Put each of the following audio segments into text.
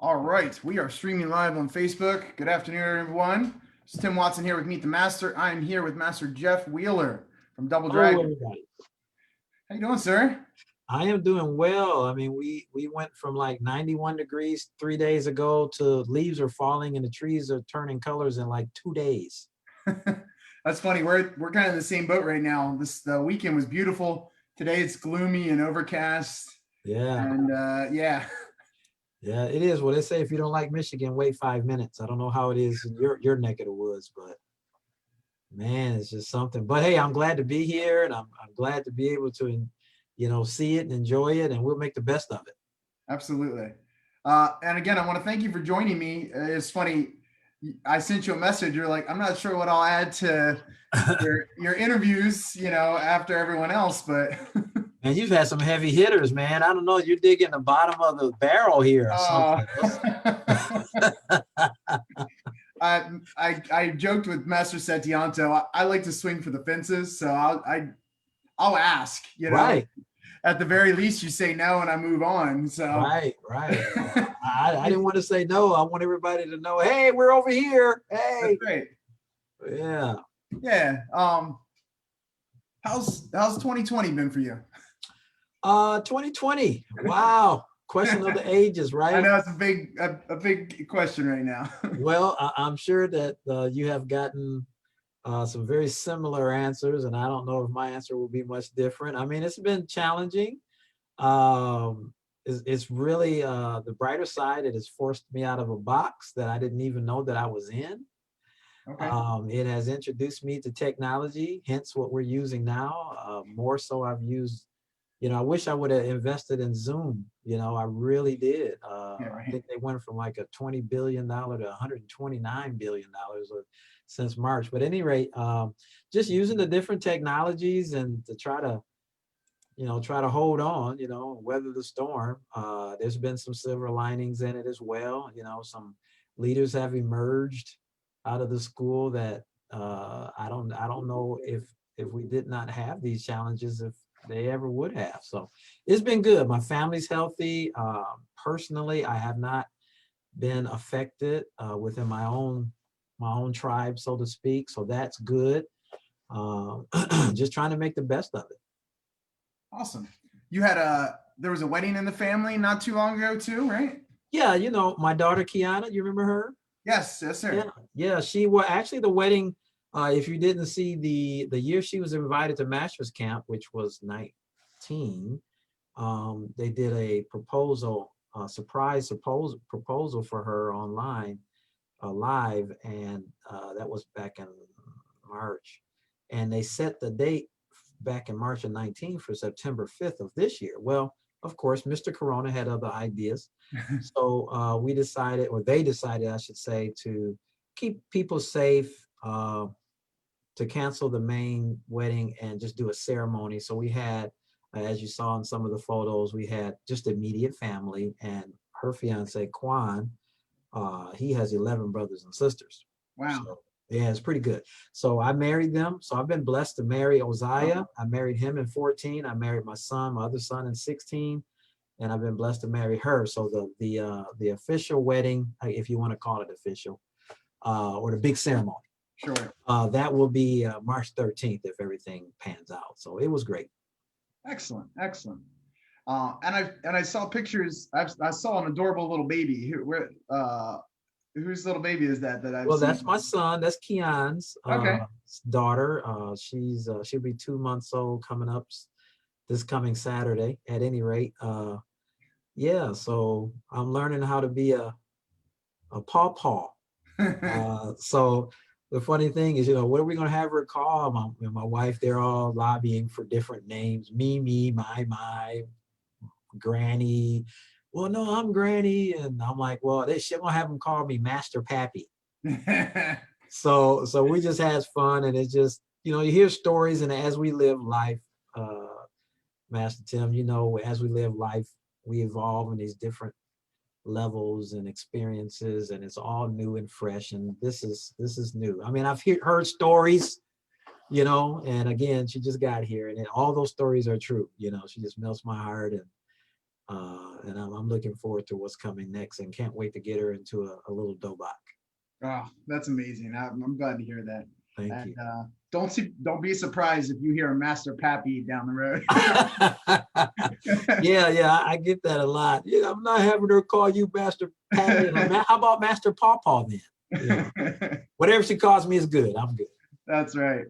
All right, we are streaming live on Facebook. Good afternoon, everyone. It's Tim Watson here with Meet the Master. I am here with Master Jeff Wheeler from Double Hello, Dragon. everybody. How you doing, sir? I am doing well. I mean, we went from like 91 degrees 3 days ago to leaves are falling and the trees are turning colors in like 2 days. That's funny. We're kind of in the same boat right now. The weekend was beautiful. Today it's gloomy and overcast, Yeah, and yeah, yeah, it is. Well, they say if you don't like Michigan, wait 5 minutes. I don't know how it is in your neck of the woods, but man, it's just something. But hey, I'm glad to be here, and I'm glad to be able to, see it and enjoy it, and we'll make the best of it. absolutely. And again, I want to thank you for joining me. It's funny. I sent you a message. You're like, I'm not sure what I'll add to your interviews, after everyone else, but And you've had some heavy hitters, man. I don't know. You're digging the bottom of the barrel here or uh, something. I joked with Master Setianto. I like to swing for the fences, so I'll ask. Right, At the very least, you say no, and I move on. So right. I didn't want to say no. I want everybody to know, hey, we're over here. that's Hey, great. yeah. Yeah. How's 2020 been for you? 2020. Wow. Question of the ages, I right? know it's a big question right now. Well, I'm sure that you have gotten some very similar answers, and I don't know if my answer will be much different. I mean, it's been challenging. It's really the brighter side. It has forced me out of a box that I didn't even know that I was in. Okay. It has introduced me to technology, hence what we're using now. More so, I've used, I wish I would have invested in Zoom. I really did. Yeah. I Right. think they went from like a $20 billion to $129 billion since March. But at any rate, just using the different technologies and to try to hold on, weather the storm. There's been some silver linings in it as well. Some leaders have emerged out of the school that I don't know if we did not have these challenges, if they ever would have. So it's been good. My family's healthy. Personally, I have not been affected within my own tribe, so to speak. So that's good. Just trying to make the best of it. Awesome. There was a wedding in the family not too long ago too, right? Yeah, my daughter Kiana, you remember her? Yes, Yeah, sir. yeah. She was actually the wedding. If you didn't see the year she was invited to Masters Camp, which was 19, they did a surprise proposal for her online, live, and that was back in March. And they set the date back in March of 19 for September 5th of this year. Well, of course, Mr. Corona had other ideas. So we decided, or they decided, I should say, to keep people safe, to cancel the main wedding and just do a ceremony. So we had, as you saw in some of the photos, we had just immediate family and her fiance, Quan. He has 11 brothers and sisters. Wow. So yeah, it's pretty good. So I married them. So I've been blessed to marry Oziah. I married him in 14. I married my other son in 16. And I've been blessed to marry her. So the official wedding, if you want to call it official, or the big ceremony, Sure. that will be March 13th if everything pans out. So it was great. Excellent. Excellent. And I saw pictures. I saw an adorable little baby. Whose little baby is that I've Well, seen? that's my son. That's Keon's Okay. daughter. She'll be 2 months old coming up this coming Saturday. At any rate, yeah. So I'm learning how to be a pawpaw. So the funny thing is, what are we going to have her call? My wife, they're all lobbying for different names. Me, my, Granny. Well, no, I'm Granny. And I'm like, well, she's going to have them call me Master Pappy. So we just has fun. And it's just, you hear stories. And as we live life, Master Tim, as we live life, we evolve in these different levels and experiences, and it's all new and fresh, and this is new. I mean, I've heard stories, and again, she just got here, and all those stories are true. She just melts my heart, and And I'm looking forward to what's coming next, and can't wait to get her into a little dobok. Oh, that's amazing. I'm glad to hear that. Thank And you. don't be surprised if you hear a Master Pappy down the road. Yeah, I get that a lot. Yeah, I'm not having her call you Master Pappy. How about Master Pawpaw then? Yeah, whatever she calls me is good. I'm good. That's right.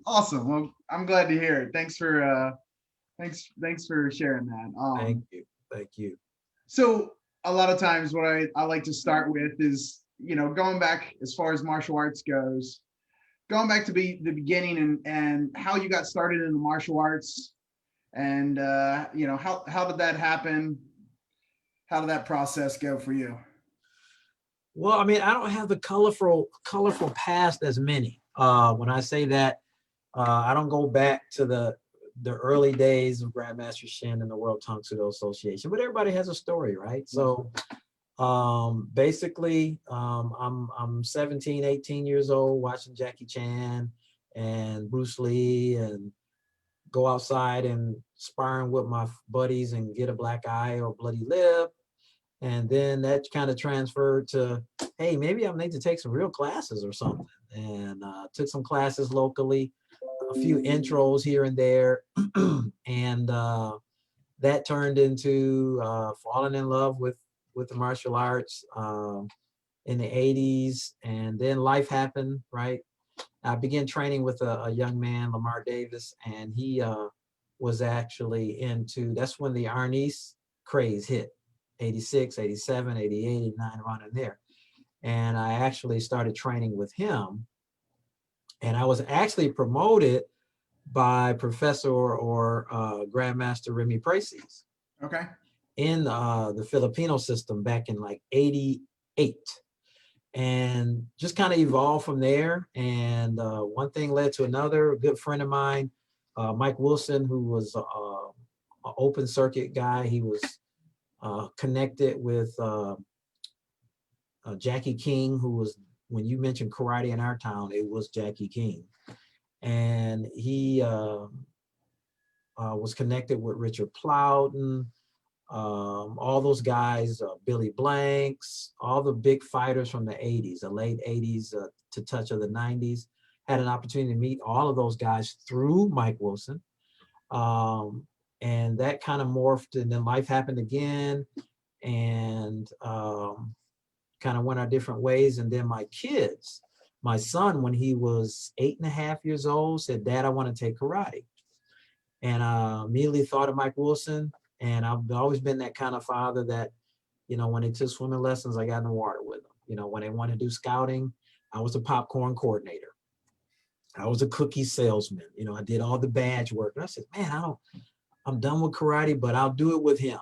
Awesome. Well, I'm glad to hear it. Thanks for sharing that. Thank you. Thank you. So a lot of times what I like to start with is, going back as far as martial arts goes, going back to the beginning and how you got started in the martial arts, and how did that happen? How did that process go for you? Well, I mean, I don't have the colorful past as many. When I say that, I don't go back to the early days of Grandmaster Shin and the World Tang Soo Do Association, but everybody has a story, right? So basically, I'm 17, 18 years old, watching Jackie Chan and Bruce Lee, and go outside and sparring with my buddies and get a black eye or bloody lip. And then that kind of transferred to, hey, maybe I need to take some real classes or something. And took some classes locally, a few intros here and there. And that turned into falling in love with the martial arts in the 80s. And then life happened, right? I began training with a young man, Lamar Davis, and he was actually that's when the Arnis craze hit, 86, 87, 88, 89, around in there. And I actually started training with him. And I was actually promoted by Professor or Grandmaster Remy Precies. Okay. In the Filipino system back in like 88. And just kind of evolved from there. And one thing led to another. A good friend of mine, Mike Wilson, who was an open circuit guy, he was connected with Jackie King, who was, when you mentioned karate in our town, it was Jackie King. And he was connected with Richard Plowden, all those guys, Billy Blanks, all the big fighters from the 80s, the late 80s to touch of the 90s. Had an opportunity to meet all of those guys through Mike Wilson. And that kind of morphed, and then life happened again, and kind of went our different ways. And then my son, when he was 8.5 years old, said, "Dad, I want to take karate." And I immediately thought of Mike Wilson. And I've always been that kind of father that, when they took swimming lessons, I got in the water with them. When they wanted to do scouting, I was a popcorn coordinator. I was a cookie salesman. I did all the badge work. And I said, man, I'm done with karate, but I'll do it with him.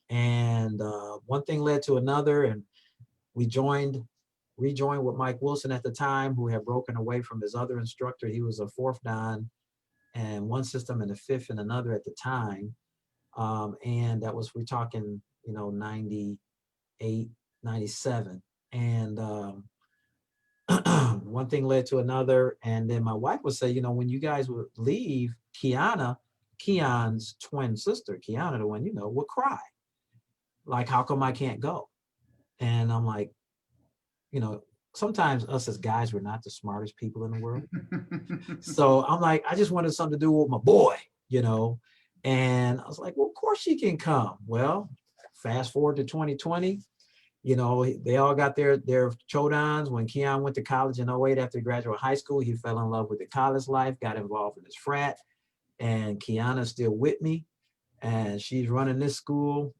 And one thing led to another. And we rejoined with Mike Wilson at the time, who had broken away from his other instructor. He was a fourth dan and one system and a fifth and another at the time. And that was, we're talking, 98, 97. And one thing led to another. And then my wife would say, when you guys would leave, Keon's twin sister, Kiana, the one, would cry. Like, how come I can't go? And I'm like, sometimes us as guys, we're not the smartest people in the world. So I'm like, I just wanted something to do with my boy, And I was like, well, of course she can come. Well, fast forward to 2020, they all got their chodans. When Keon went to college in 08 after he graduated high school, he fell in love with the college life, got involved in his frat. And Kiana's still with me. And she's running this school,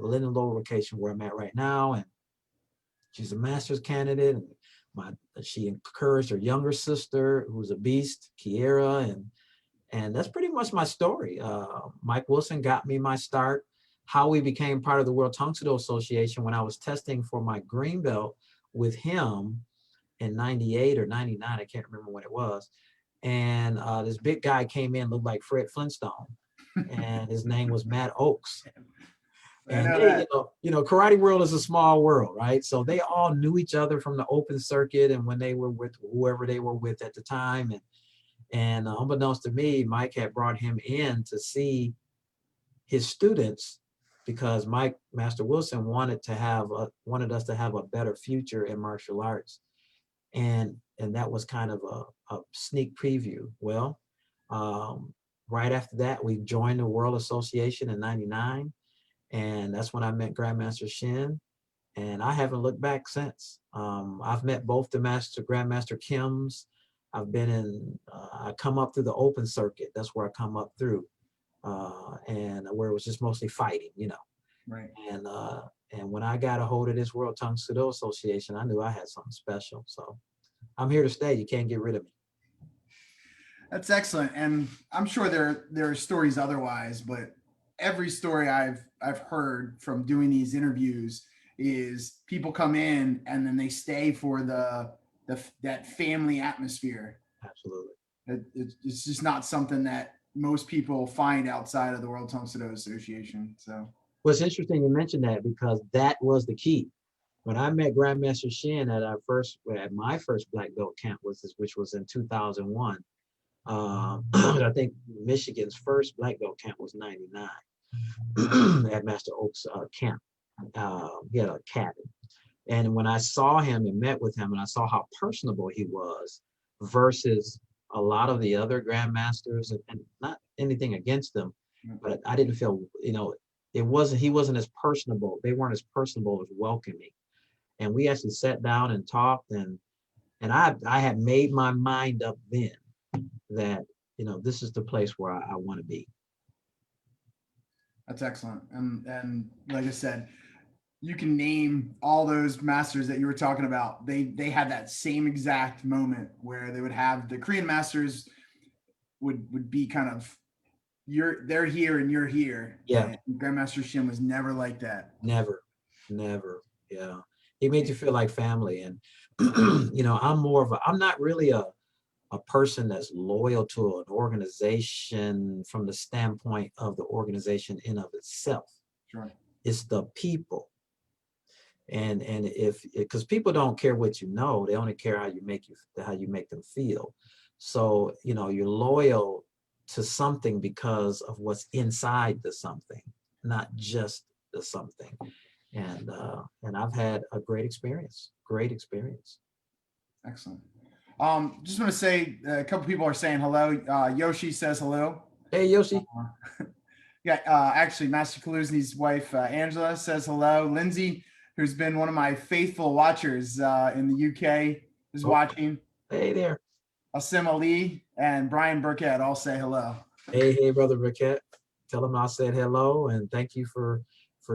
Linden Lower location where I'm at right now. And she's a master's candidate. And she encouraged her younger sister, who's a beast, Kiera, and that's pretty much my story. Mike Wilson got me my start. How we became part of the World Tang Soo Do Association when I was testing for my green belt with him in 98 or 99, I can't remember when it was. And this big guy came in, looked like Fred Flintstone, and his name was Matt Oakes. And they, karate world is a small world, right? So they all knew each other from the open circuit and when they were with whoever they were with at the time. And unbeknownst to me, Mike had brought him in to see his students because Mike Master Wilson wanted us to have a better future in martial arts, and that was kind of a sneak preview. Well, right after that, we joined the World Association in '99, and that's when I met Grandmaster Shin, and I haven't looked back since. I've met both the Grandmaster Kims. I've been in. I come up through the open circuit. That's where I come up through, and where it was just mostly fighting, Right. And when I got a hold of this World Tang Soo Do Association, I knew I had something special. So I'm here to stay. You can't get rid of me. That's excellent, and I'm sure there are stories otherwise, but every story I've heard from doing these interviews is people come in and then they stay for that family atmosphere. Absolutely. It's just not something that most people find outside of the World Tang Soo Do Association. So, Well, it's interesting you mentioned that, because that was the key. When I met Grandmaster Shin at my first black belt camp, which was in 2001. I think Michigan's first black belt camp was '99 at Master Oak's camp. He had a cabin. And when I saw him and met with him, and I saw how personable he was versus a lot of the other grandmasters, and not anything against them, but I didn't feel, he wasn't as personable. They weren't as personable as welcoming. And we actually sat down and talked, and I had made my mind up then that, this is the place where I want to be. that's excellent. And like I said, you can name all those masters that you were talking about. They had that same exact moment where they would have the Korean masters would be kind of, they're here and you're here. Yeah. And Grandmaster Shin was never like that. Never. Yeah. He made you feel like family. And, I'm not really a person that's loyal to an organization from the standpoint of the organization in of itself. Sure. It's the people. And because people don't care what you know, they only care how you make them feel. So, you're loyal to something because of what's inside the something, not just the something. And I've had a great experience. Excellent. Just want to say a couple people are saying hello. Yoshi says hello. Hey, Yoshi. Actually, Master Kaluzny's wife, Angela, says hello. Lindsay, who's been one of my faithful watchers in the UK, is watching. Hey there. Asim Ali and Brian Burkett all say hello. Hey, brother Burkett. Tell him I said hello, and thank you for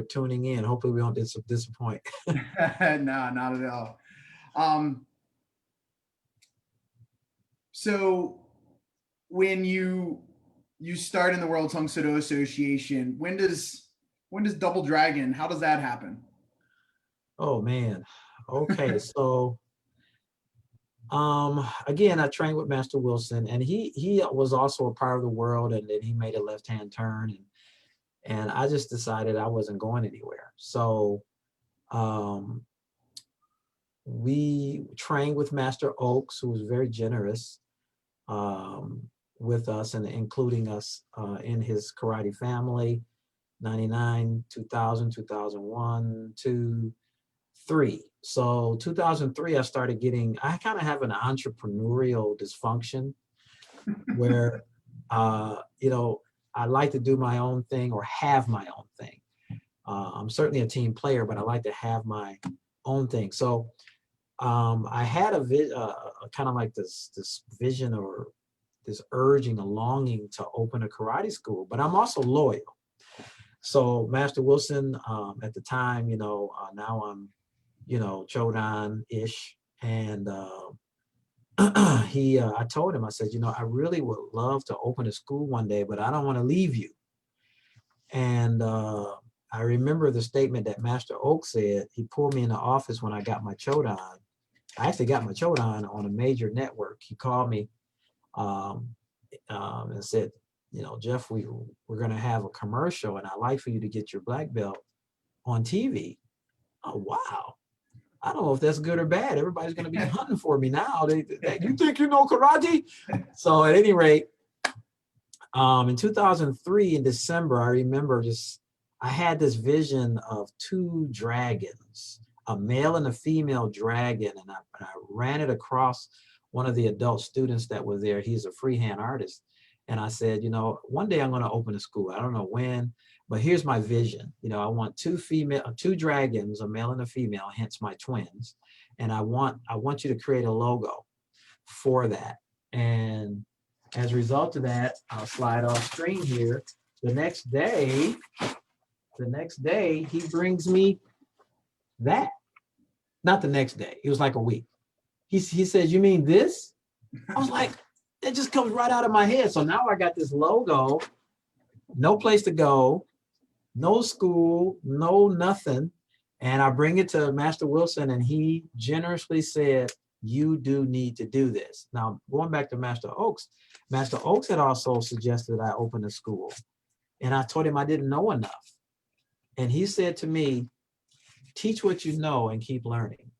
tuning in. Hopefully we don't disappoint. No, not at all. So when you start in the World Tang Soo Do Association, when does Double Dragon, how does that happen? Oh man. Okay. So again, I trained with Master Wilson, and he was also a part of the world, and then he made a left-hand turn, and I just decided I wasn't going anywhere. So we trained with Master Oaks, who was very generous with us and including us in his karate family, 99, 2000, 2001, 2, 3. So 2003, I kind of have an entrepreneurial dysfunction where, I like to do my own thing or have my own thing. I'm certainly a team player, but I like to have my own thing. So I had a kind of like this vision or this urging, a longing to open a karate school, but I'm also loyal. So Master Wilson, at the time, now I'm, Chodan-ish, and I told him, I said, I really would love to open a school one day, but I don't want to leave you. And I remember the statement that Master Oak said. He pulled me in the office when I got my Chodan. I actually got my Chodan on a major network. He called me and said, Jeff, we're going to have a commercial, and I'd like for you to get your black belt on TV. Oh, wow. I don't know if that's good or bad. Everybody's going to be hunting for me now. You think you know karate? So at any rate, in 2003, in December, I remember I had this vision of two dragons, a male and a female dragon, and I ran it across one of the adult students that were there. He's a freehand artist. And I said, you know, one day I'm going to open a school. I don't know when, but here's my vision. You know, I want two dragons, a male and a female, hence my twins. And I want you to create a logo for that. And as a result of that, I'll slide off screen here. The next day, he brings me that. Not the next day. It was like a week. He says, you mean this? I was like, it just comes right out of my head. So now I got this logo, no place to go, no school, no nothing. And I bring it to Master Wilson, and he generously said, you do need to do this. Now, going back to Master Oaks had also suggested I open a school. And I told him I didn't know enough. And he said to me, teach what you know and keep learning.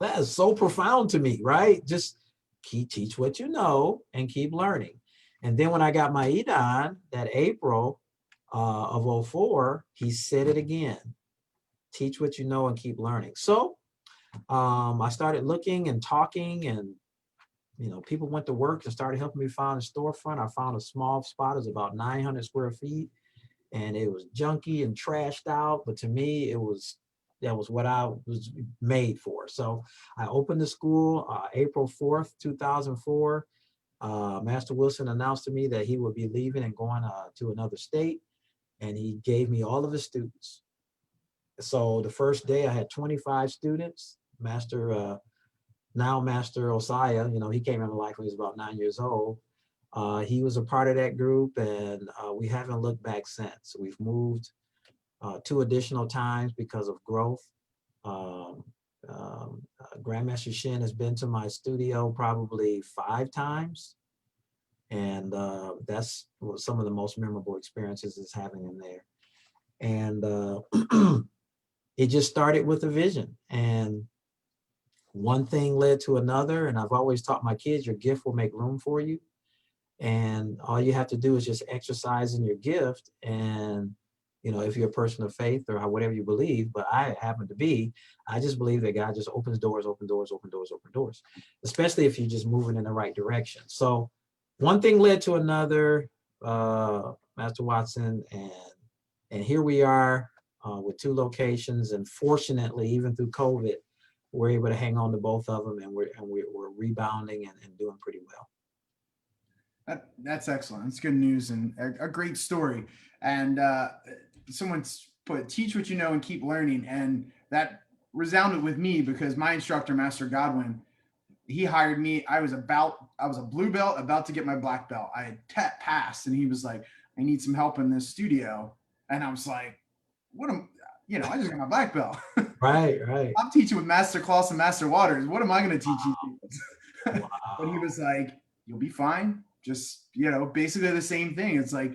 That is so profound to me, right? Just teach what you know and keep learning. And then when I got my EDON that April of 04, he said it again. Teach what you know and keep learning. So I started looking and talking, and people went to work and started helping me find a storefront. I found a small spot. It was about 900 square feet, and it was junky and trashed out. But to me, that was what I was made for. So I opened the school April 4th, 2004. Master Wilson announced to me that he would be leaving and going to another state, and he gave me all of his students. So the first day I had 25 students. Master Osiah, he came into life when he was about 9 years old. He was a part of that group, and we haven't looked back since. We've moved 2 additional times because of growth. Grandmaster Shin has been to my studio probably 5 times. And that's some of the most memorable experiences is having him there. And it just started with a vision. And one thing led to another. And I've always taught my kids, your gift will make room for you. And all you have to do is just exercise in your gift. And, if you're a person of faith or whatever you believe, but I happen to be, I just believe that God just opens doors, open doors, open doors, open doors, especially if you're just moving in the right direction. So one thing led to another, Master Watson, and here we are with 2 locations. And fortunately, even through COVID, we're able to hang on to both of them, and we're rebounding and doing pretty well. That's excellent. That's good news and a great story. And someone's put, teach what you know and keep learning. And that resounded with me because my instructor, Master Godwin, he hired me. I was a blue belt, about to get my black belt. I had passed, and he was like, I need some help in this studio. And I was like, I just got my black belt. Right. I'm teaching with Master Claus and Master Waters. What am I going to teach you? Wow. But he was like, you'll be fine. Just, basically the same thing. It's like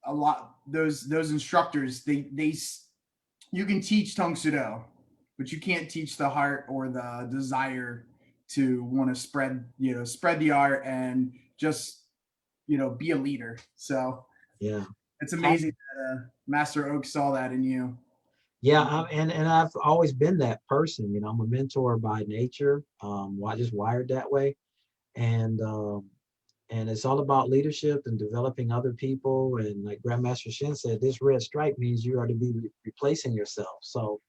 a lot, those instructors, you can teach Tang Soo Do, but you can't teach the heart or the desire to want to spread the art and just, be a leader. So yeah, it's amazing that Master Oak saw that in you. Yeah, and I've always been that person. I'm a mentor by nature. I just wired that way, and it's all about leadership and developing other people. And like Grandmaster Shin said, this red stripe means you are to be replacing yourself. So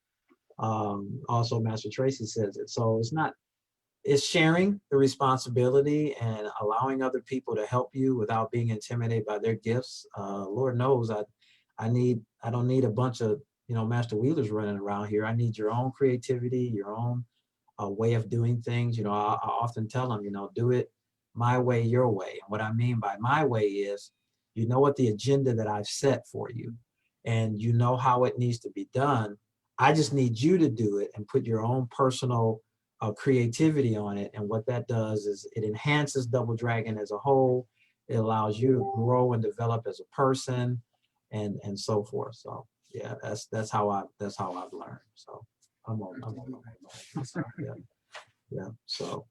also Master Tracy says it. So it's sharing the responsibility and allowing other people to help you without being intimidated by their gifts. Lord knows I don't need a bunch of master wheelers running around here. I need your own creativity, your own way of doing things. I often tell them, do it my way, your way. And what I mean by my way is, what the agenda that I've set for you, and how it needs to be done. I just need you to do it and put your own personal creativity on it. And what that does is it enhances Double Dragon as a whole. It allows you to grow and develop as a person, and so forth. So yeah, that's how I've learned. So I'm on yeah. So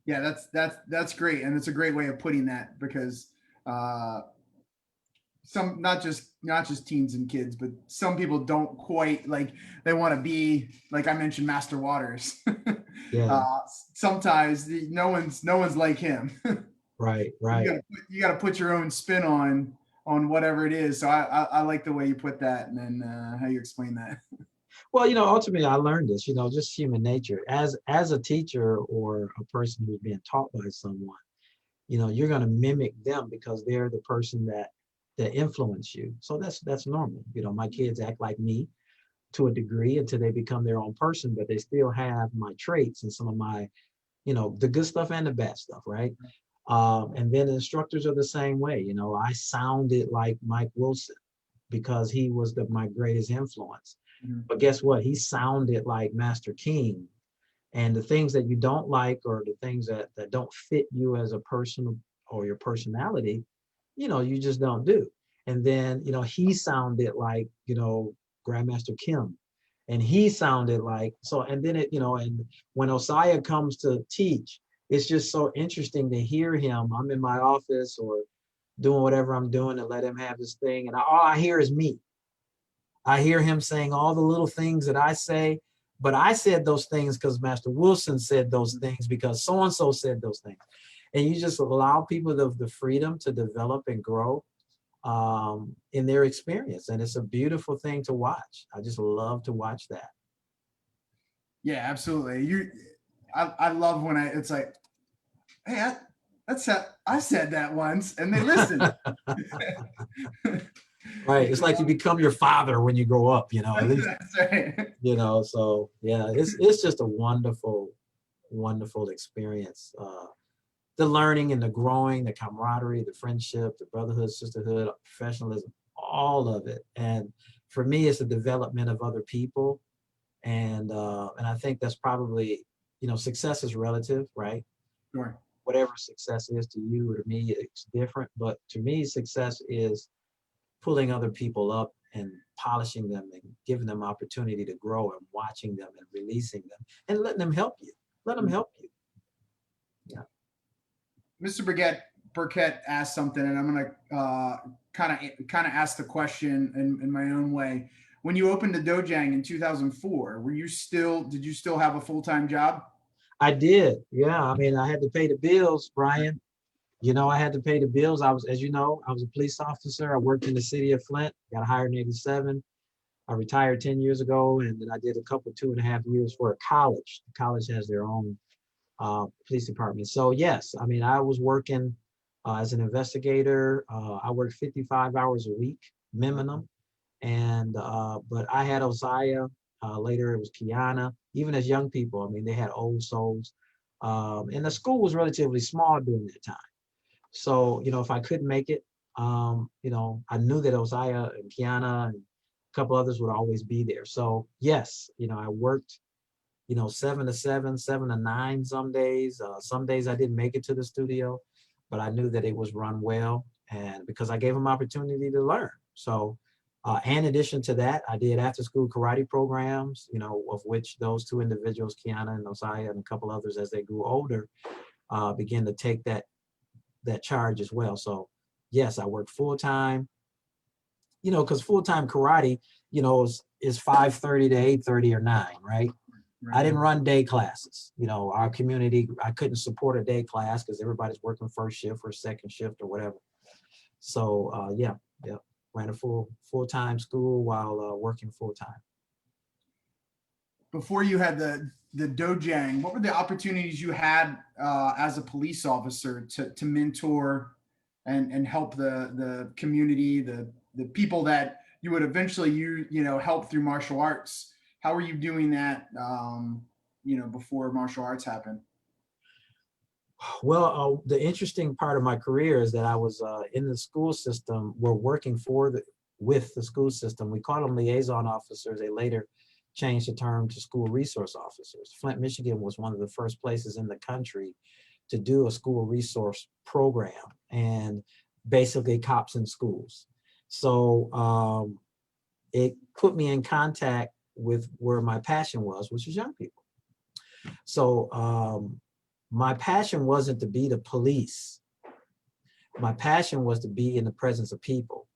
yeah, that's great, and it's a great way of putting that because some, not just teens and kids, but some people don't quite like, they want to be like I mentioned, Master Waters. Yeah, uh, Sometimes no one's like him. right, right. You got to put your own spin on whatever it is. So I like the way you put that, and then how you explain that. Well, ultimately I learned this, just human nature. As a teacher or a person who's being taught by someone, you're going to mimic them because they're the person that influence you. So that's normal. My kids act like me to a degree until they become their own person, but they still have my traits and some of my, the good stuff and the bad stuff, right? And then the instructors are the same way. I sounded like Mike Wilson because he was my greatest influence. Mhm. But guess what? He sounded like Master King. And the things that you don't like or the things that don't fit you as a person or your personality, you just don't do. And then, he sounded like, Grandmaster Kim. And he sounded like, so, and then and when Osiah comes to teach, it's just so interesting to hear him. I'm in my office or doing whatever I'm doing and let him have his thing. And all I hear is me. I hear him saying all the little things that I say, but I said those things because Master Wilson said those things because so-and-so said those things. And you just allow people the freedom to develop and grow in their experience. And it's a beautiful thing to watch. I just love to watch that. Yeah, absolutely. I love when it's like, hey, I said that once, and they listen. Right. It's like you become your father when you grow up, at least, That's right. so yeah, it's just a wonderful, wonderful experience. The learning and the growing, the camaraderie, the friendship, the brotherhood, sisterhood, professionalism, all of it. And for me, it's the development of other people. And I think that's probably, success is relative, right? Sure. Whatever success is to you or to me, it's different. But to me, success is pulling other people up and polishing them and giving them opportunity to grow and watching them and releasing them and letting them help you. Let them help you. Yeah. Mr. Burkett asked something, and I'm gonna kind of ask the question in my own way. When you opened the Dojang in 2004, did you still have a full time job? I did. Yeah. I mean, I had to pay the bills, Brian. I had to pay the bills. As you know, I was a police officer. I worked in the city of Flint, got hired in 87. I retired 10 years ago, and then I did a couple, 2.5 years for a college. The college has their own police department. So yes, I mean, I was working as an investigator. I worked 55 hours a week minimum, and but I had Osiah. Later, it was Kiana. Even as young people, I mean, they had old souls, and the school was relatively small during that time. So if I couldn't make it, I knew that Osiah and Kiana and a couple others would always be there. So yes, I worked 7 to 7, 7 to 9 some days. Some days I didn't make it to the studio, but I knew that it was run well, and because I gave them opportunity to learn. So, in addition to that, I did after school karate programs, of which those two individuals, Kiana and Osiah, and a couple others, as they grew older, began to take that charge as well. So, yes, I worked full time. Because full time karate, is 5:30 to 8:30 or 9, right? I Right. didn't run day classes. Our community, I couldn't support a day class because everybody's working first shift or second shift or whatever. So yeah, ran a full-time school while working full time. Before you had the Dojang, what were the opportunities you had as a police officer to mentor and help the community, the people that you would eventually help through martial arts? How were you doing that? Before martial arts happened. Well, the interesting part of my career is that I was in the school system. We're working with the school system. We called them liaison officers. They later changed the term to school resource officers. Flint, Michigan was one of the first places in the country to do a school resource program, and basically cops in schools. So it put me in contact with where my passion was, which is young people. So my passion wasn't to be the police. My passion was to be in the presence of people.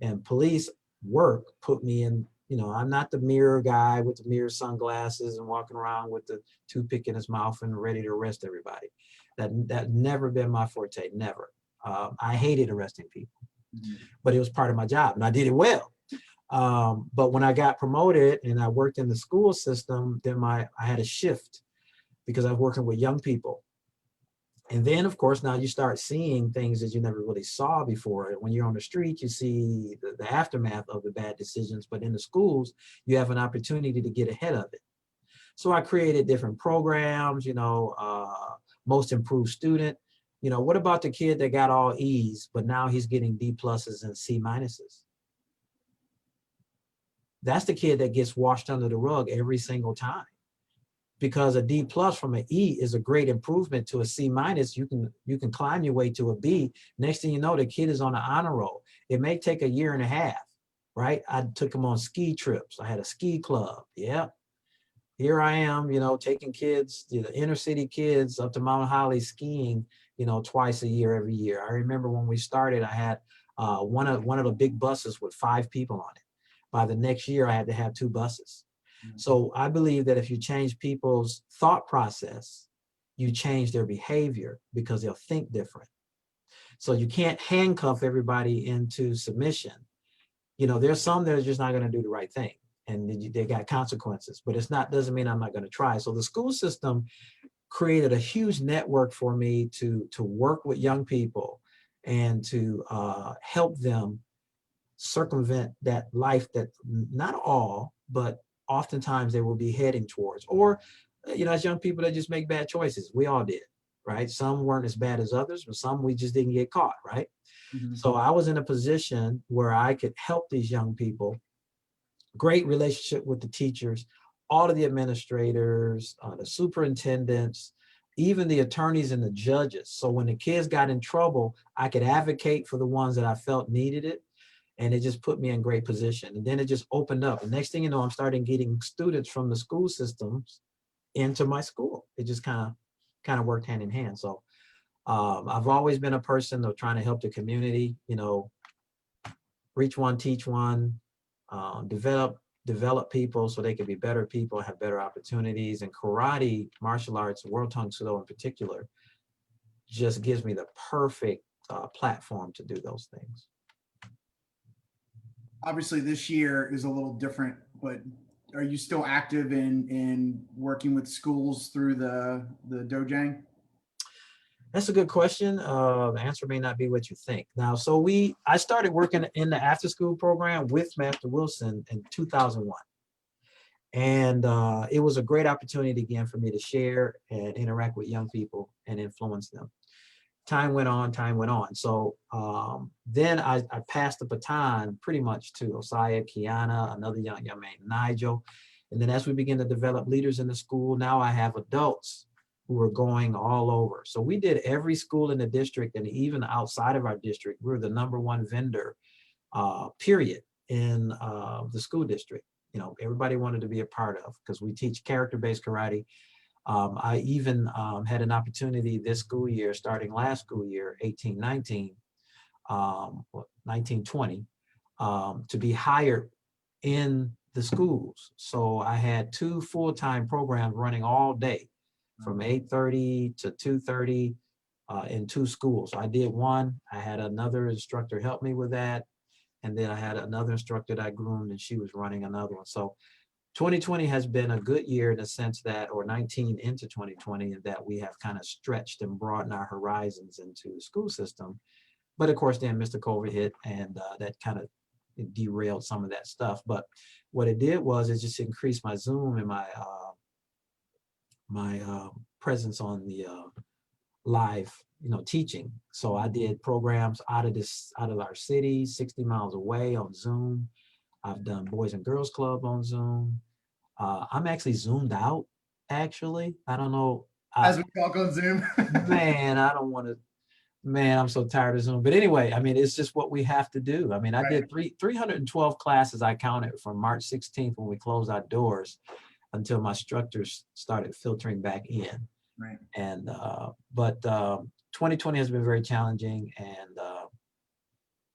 And police work put me in, you know, I'm not the mirror guy with the mirror sunglasses and walking around with the toothpick in his mouth and ready to arrest everybody. That never been my forte, never. I hated arresting people, but it was part of my job and I did it well. But when I got promoted and I worked in the school system, then I had a shift because I was working with young people. And then, of course, now you start seeing things that you never really saw before. When you're on the street, you see the aftermath of the bad decisions, but in the schools, you have an opportunity to get ahead of it. So I created different programs, you know, most improved student. You know, what about the kid that got all E's, but now he's getting D pluses and C minuses? That's the kid that gets washed under the rug every single time. Because a D plus from an E is a great improvement to a C minus. You can climb your way to a B. Next thing you know, the kid is on an honor roll. It may take a year and a half, right? I took him on ski trips. I had a ski club. Yeah. Here I am, you know, taking kids, you know, inner city kids up to Mount Holly skiing, you know, twice a year, every year. I remember when we started, I had one of the big buses with 5 people on it. By the next year, I had to have 2 buses. So I believe that if you change people's thought process, you change their behavior because they'll think different. So you can't handcuff everybody into submission. You know, there's some that are just not going to do the right thing and they got consequences, but doesn't mean I'm not going to try. So the school system created a huge network for me to work with young people and to help them circumvent that life that not all, but oftentimes they will be heading towards. Or, you know, as young people that just make bad choices. We all did, right? Some weren't as bad as others, but some we just didn't get caught, right? So I was in a position where I could help these young people, great relationship with the teachers, all of the administrators, the superintendents, even the attorneys and the judges. So when the kids got in trouble, I could advocate for the ones that I felt needed it. And it just put me in great position. And then it just opened up. And next thing you know, I'm starting getting students from the school systems into my school. It just kind of worked hand in hand. So I've always been a person of trying to help the community, you know, reach one, teach one, develop people so they can be better people, have better opportunities. And karate, martial arts, World Tang Soo Do in particular, just gives me the perfect platform to do those things. Obviously this year is a little different, but are you still active in working with schools through the dojang? That's a good question. The answer may not be what you think. Now, so I started working in the after school program with Master Wilson in 2001. And it was a great opportunity again for me to share and interact with young people and influence them. Time went on. So then I passed the baton pretty much to Osaya, Kiana, another young man, Nigel. And then as we begin to develop leaders in the school, now I have adults who are going all over. So we did every school in the district and even outside of our district. We're the #1 vendor, period, in the school district. You know, everybody wanted to be a part of because we teach character-based karate. I even had an opportunity this school year, starting last school year, 18-19, 19-20, to be hired in the schools. So I had 2 full-time programs running all day from 8:30 to 2:30 in 2 schools. So I did one. I had another instructor help me with that. And then I had another instructor that I groomed and she was running another one. So 2020 has been a good year in the sense that, or 19 into 2020, that we have kind of stretched and broadened our horizons into the school system. But of course, then Mr. COVID hit and that kind of derailed some of that stuff. But what it did was it just increased my Zoom and my presence on the live, you know, teaching. So I did programs out of our city, 60 miles away on Zoom. I've done Boys and Girls Club on Zoom. I'm actually Zoomed out, actually. I don't know. As we talk on Zoom. Man, I don't want to, man, I'm so tired of Zoom. But anyway, I mean, it's just what we have to do. I mean, I did 312 classes I counted from March 16th when we closed our doors until my instructors started filtering back in. Right. And, but 2020 has been very challenging and,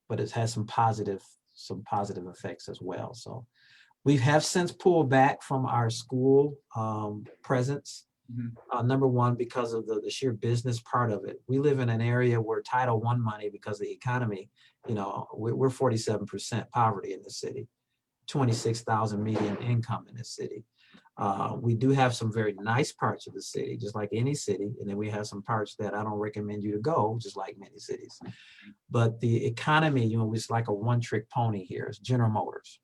but it's had some positive some positive effects as well. So we have since pulled back from our school presence. Number one, because of the sheer business part of it. We live in an area where Title I money, because of the economy, we're 47% poverty in the city, 26,000 median income in the city. We do have some very nice parts of the city, just like any city. And then we have some parts that I don't recommend you to go, just like many cities. But the economy, it's like a one-trick pony here. It's General Motors.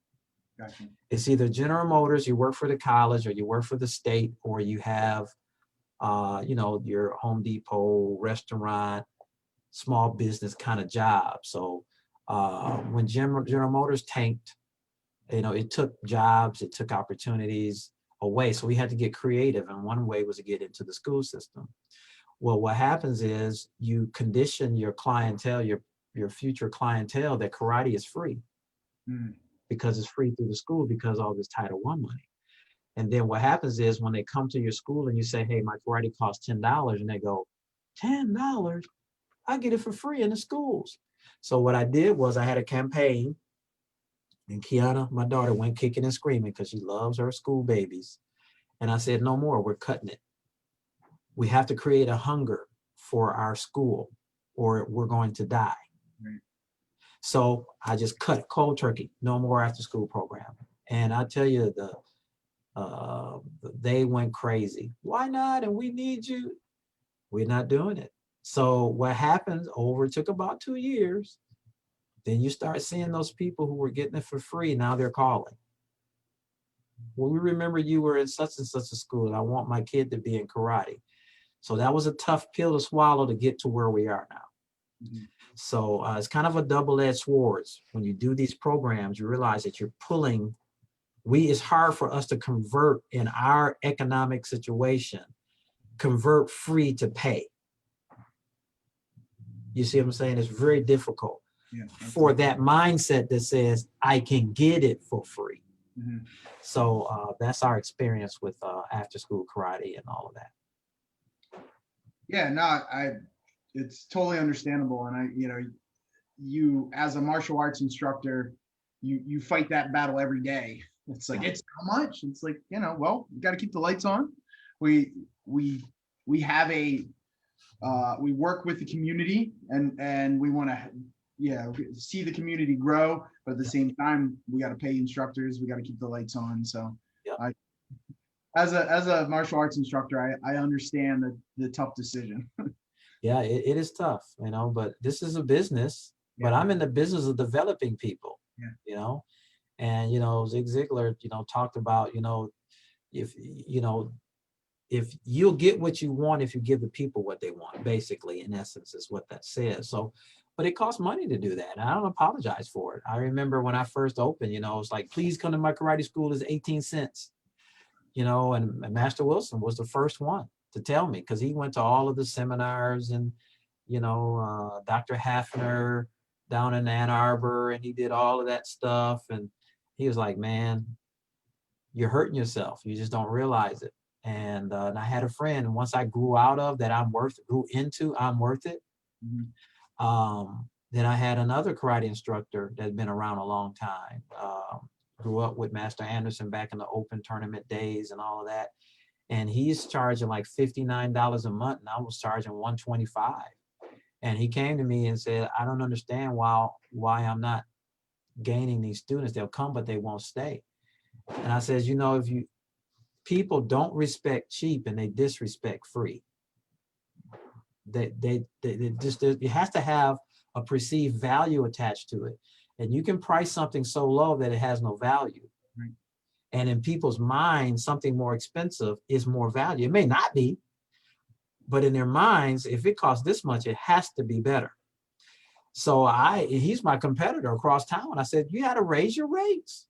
Gotcha. It's either General Motors, you work for the college, or you work for the state, or you have, your Home Depot, restaurant, small business kind of job. So when General Motors tanked, it took jobs, it took opportunities away. So we had to get creative. And one way was to get into the school system. Well, what happens is you condition your clientele, your future clientele, that karate is free. Because it's free through the school, because all this Title I money. And then what happens is when they come to your school and you say, hey, my karate costs $10, and they go, $10? I get it for free in the schools. So what I did was I had a campaign, and Kiana, my daughter, went kicking and screaming because she loves her school babies. And I said, no more, we're cutting it. We have to create a hunger for our school or we're going to die. So I just cut it cold turkey, no more after school program. And I tell you, they went crazy. Why not? And we need you. We're not doing it. So what happens took about 2 years. Then you start seeing those people who were getting it for free. Now they're calling. Well, we remember you were in such and such a school, and I want my kid to be in karate. So that was a tough pill to swallow to get to where we are now. So it's kind of a double-edged sword. When you do these programs, you realize that you're pulling. It's hard for us to convert in our economic situation, convert free to pay. You see what I'm saying? It's very difficult for that mindset that says, I can get it for free. So that's our experience with after-school karate and all of that. Yeah, no, it's totally understandable. And you as a martial arts instructor, you fight that battle every day. It's like, it's how much? It's like, well, you got to keep the lights on. We have we work with the community and we want to, see the community grow, but at the same time, we got to pay instructors. We got to keep the lights on. So as a martial arts instructor, I understand the tough decision. Yeah, it is tough, but this is a business, but I'm in the business of developing people, and, Zig Ziglar, talked about, if you'll get what you want, if you give the people what they want, basically, in essence, is what that says. So, but it costs money to do that. And I don't apologize for it. I remember when I first opened, it's like, please come to my karate school, is 18 cents, and Master Wilson was the first one to tell me, because he went to all of the seminars and, Dr. Hafner down in Ann Arbor, and he did all of that stuff. And he was like, man, you're hurting yourself. You just don't realize it. And I had a friend, and once I grew out of that, I'm worth it. Then I had another karate instructor that's been around a long time. Grew up with Master Anderson back in the open tournament days and all of that. And he's charging like $59 a month, and I was charging $125. And he came to me and said, I don't understand why I'm not gaining these students. They'll come, but they won't stay. And I says, people don't respect cheap and they disrespect free. They just, it has to have a perceived value attached to it. And you can price something so low that it has no value. Right. And in people's minds, something more expensive is more value. It may not be, but in their minds, if it costs this much, it has to be better. So he's my competitor across town. I said, you got to raise your rates.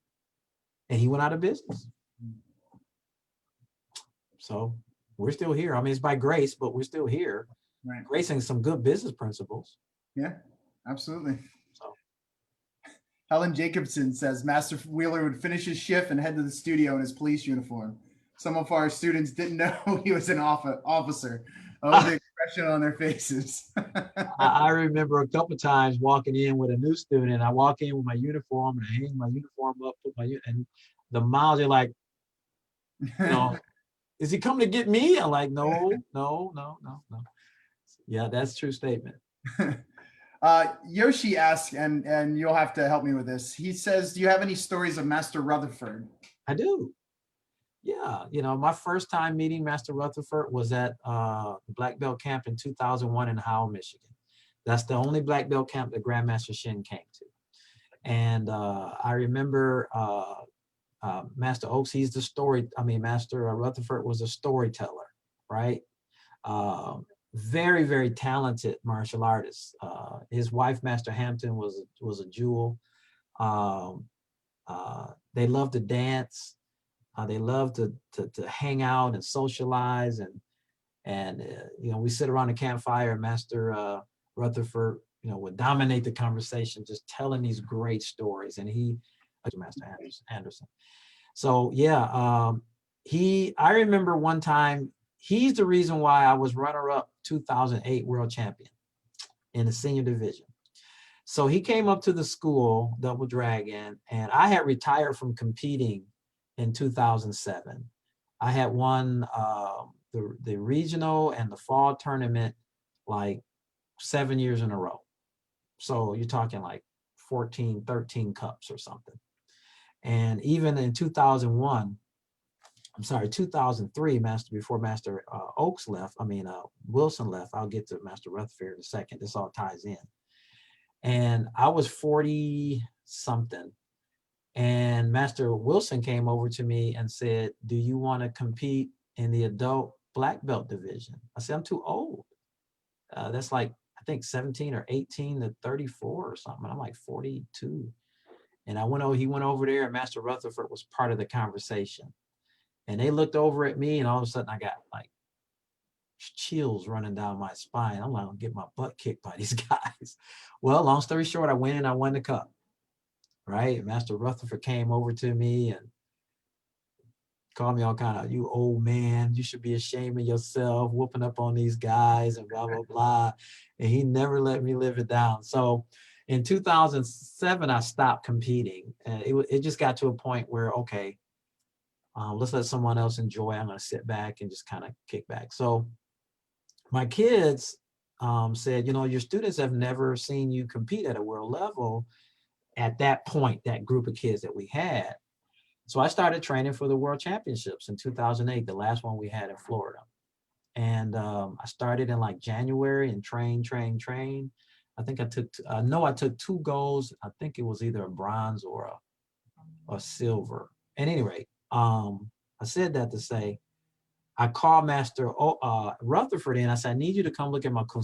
And he went out of business. So we're still here. I mean, it's by grace, but we're still here. Right. Gracing some good business principles. Yeah, absolutely. So Helen Jacobson says Master Wheeler would finish his shift and head to the studio in his police uniform. Some of our students didn't know he was an officer. Oh, the expression on their faces. I remember a couple of times walking in with a new student. I walk in with my uniform and I hang my uniform up, and the miles are like, you know, is he coming to get me? I'm like, no, no, no, no, no. Yeah, that's a true statement. Yoshi asks, and you'll have to help me with this. He says, "Do you have any stories of Master Rutherford?" I do. Yeah, my first time meeting Master Rutherford was at the Black Belt Camp in 2001 in Howell, Michigan. That's the only Black Belt camp that Grandmaster Shin came to. And I remember Master Oaks, Master Rutherford was a storyteller, right? Very, very talented martial artist. His wife, Master Hampton, was a jewel. Um, they loved to dance. They loved to hang out and socialize, and we sit around the campfire, and Master Rutherford, would dominate the conversation, just telling these great stories. And Master Anderson. So yeah, I remember one time, he's the reason why I was runner-up 2008 world champion in the senior division. So he came up to the school, Double Dragon, and I had retired from competing in 2007. I had won the regional and the fall tournament like 7 years in a row. So you're talking like 14, 13 cups or something. And even in 2003, before Master Oaks left, Wilson left. I'll get to Master Rutherford in a second. This all ties in. And I was 40 something. And Master Wilson came over to me and said, "Do you want to compete in the adult black belt division?" I said, "I'm too old. That's like, I think 17 or 18 to 34 or something." I'm like 42. And he went over there, and Master Rutherford was part of the conversation. And they looked over at me, and all of a sudden I got like chills running down my spine. I'm like, "I'll get my butt kicked by these guys." Well, long story short, I went and I won the cup. Right? Master Rutherford came over to me and called me all kind of, "You old man, you should be ashamed of yourself, whooping up on these guys," and blah, blah, blah. And he never let me live it down. So in 2007, I stopped competing. And it just got to a point where, okay, let's let someone else enjoy. I'm going to sit back and just kind of kick back. So my kids said, "Your students have never seen you compete at a world level." At that point, that group of kids that we had. So I started training for the World Championships in 2008, the last one we had in Florida. And I started in like January and train. I think I took 2 golds. I think it was either a bronze or a silver. At any rate, I said that to say, I called Master Rutherford in. I said, "I need you to come look at my Kun.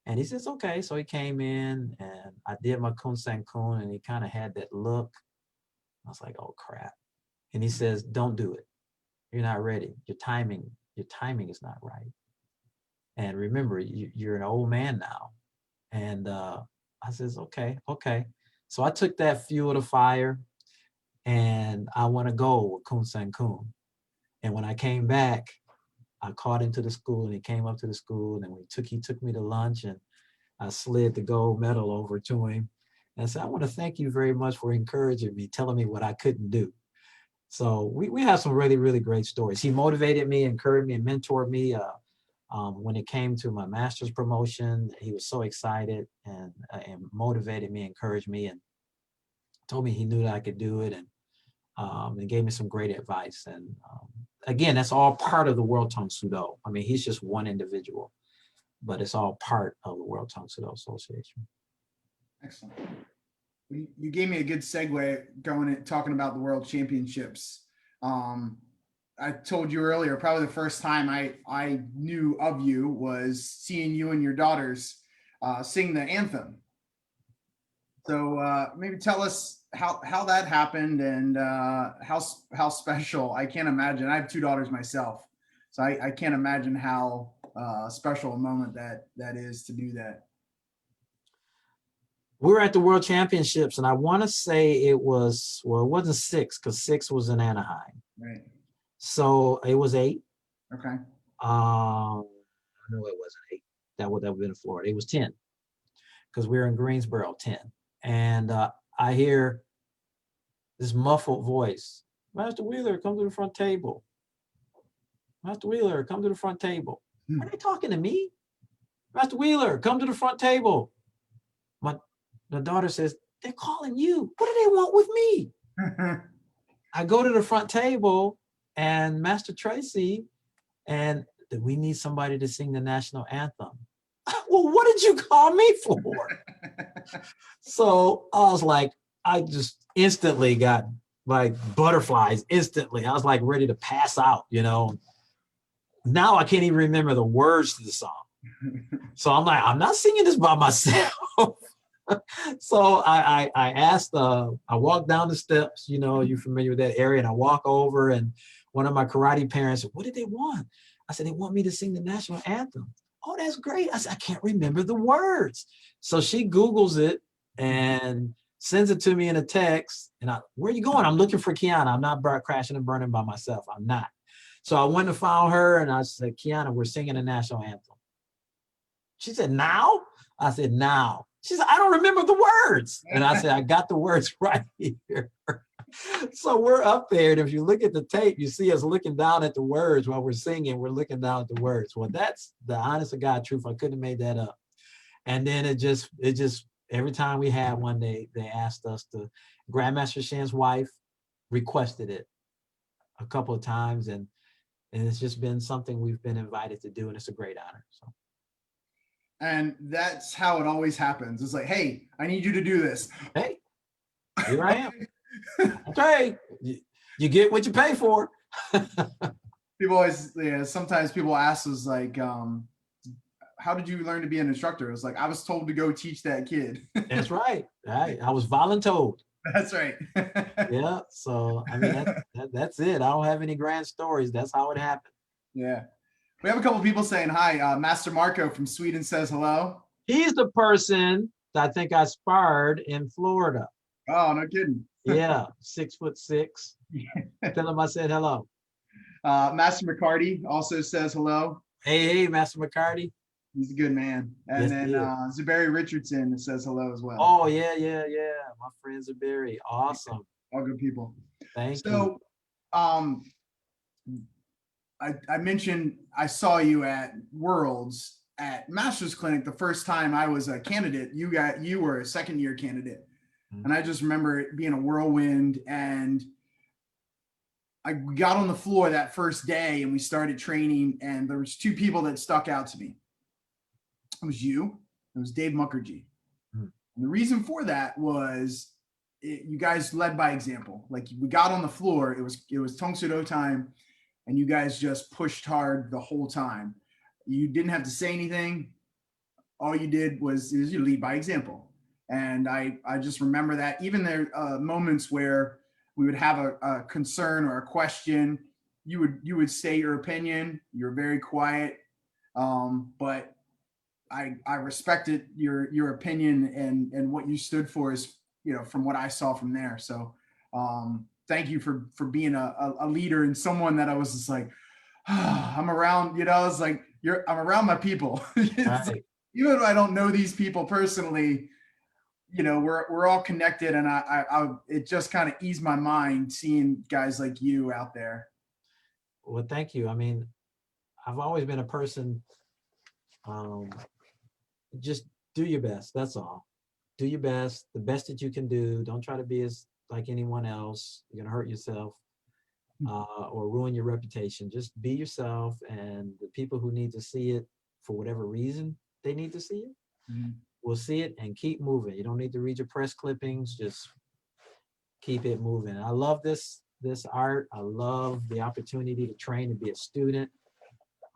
And he says, okay. So he came in and I did my Kun and he kind of had that look. I was like, oh crap. And he says, "Don't do it. You're not ready. Your timing is not right. And remember, you're an old man now." And I says, okay. So I took that fuel to fire and I want to go with Kun. And when I came back, I caught him to the school and he came up to the school and he took me to lunch and I slid the gold medal over to him. And I said, "I want to thank you very much for encouraging me, telling me what I couldn't do." So we have some really, really great stories. He motivated me, encouraged me, and mentored me. When it came to my master's promotion, he was so excited and motivated me, encouraged me, and told me he knew that I could do it, and gave me some great advice. And again, that's all part of the World Tang Soo Do. He's just one individual, but it's all part of the World Tang Soo Do Association. Excellent. You gave me a good segue going and talking about the World Championships. I told you earlier, probably the first time I knew of you was seeing you and your daughters sing the anthem. So maybe tell us how that happened and how special. I can't imagine. I have 2 daughters myself, so I can't imagine how special a moment that is to do that. We were at the World Championships, and I want to say it wasn't 6 because 6 was in Anaheim. Right. So it was 8. Okay. No, it wasn't 8. That would have been in Florida. It was 10 because we were in Greensboro 10. And I hear this muffled voice, Master Wheeler, come to the front table. Master Wheeler, come to the front table. Are they talking to me? Master Wheeler, come to the front table. The daughter says, they're calling you. What do they want with me? I go to the front table and Master Tracy, and we need somebody to sing the national anthem. Well, what did you call me for? So I was like, I just instantly got like butterflies instantly. I was like ready to pass out, you know. Now I can't even remember the words to the song. So I'm like, I'm not singing this by myself. So I asked, I walked down the steps, you know, you're familiar with that area, and I walk over, and one of my karate parents said, what did they want? I said, they want me to sing the national anthem. Oh, that's great. I said, I can't remember the words. So she Googles it and sends it to me in a text. And where are you going? I'm looking for Kiana. I'm not crashing and burning by myself. I'm not. So I went and found her and I said, Kiana, we're singing the national anthem. She said, now? I said, now. She said, I don't remember the words. And I said, I got the words right here. So we're up there, and if you look at the tape, you see us looking down at the words while we're singing. We're looking down at the words. Well, that's the honest to God truth. I couldn't have made that up. And then it just every time we had one, they asked us to. Grandmaster Shen's wife requested it a couple of times, and it's just been something we've been invited to do, and it's a great honor. So. And that's how it always happens. It's like, hey, I need you to do this. Hey, here I am. Okay, you get what you pay for. People always, sometimes people ask us like, how did you learn to be an instructor? It's like, I was told to go teach that kid. That's right. I was voluntold. That's right. Yeah. So, I mean, that's it. I don't have any grand stories. That's how it happened. Yeah. We have a couple people saying hi. Master Marco from Sweden says hello. He's the person that I think I sparred in Florida. Oh, no kidding. Yeah, 6'6". Tell him I said hello. Master McCarty also says hello. Hey, Master McCarty. He's a good man. And yes, then Zabari Richardson says hello as well. Oh, yeah. My friend Zabari. Awesome. All good people. Thank you. So, I mentioned I saw you at Worlds at Masters Clinic the first time I was a candidate. You were a second-year candidate. Mm-hmm. And I just remember it being a whirlwind, and I got on the floor that first day and we started training, and there was 2 people that stuck out to me. It was you. It was Dave Mukherjee. Mm-hmm. And the reason for that was you guys led by example. Like, we got on the floor, it was Tang Soo Do time, and you guys just pushed hard the whole time. You didn't have to say anything. All you did was you lead by example. And I just remember that. Even there moments where we would have a concern or a question, you would state your opinion. You're very quiet, but I respected your opinion and what you stood for, is, you know, from what I saw from there. So thank you for being a leader and someone that I was just like, I'm around. You know, I was like, I'm around my people. Right. Even though I don't know these people personally, you know, we're all connected, and I it just kind of eased my mind seeing guys like you out there. Well, thank you. I mean, I've always been a person, just do your best. That's all. Do your best, the best that you can do. Don't try to be as like anyone else. You're gonna hurt yourself or ruin your reputation. Just be yourself, and the people who need to see it for whatever reason they need to see it, will see it and keep moving. You don't need to read your press clippings. Just keep it moving. I love this art. I love the opportunity to train and be a student.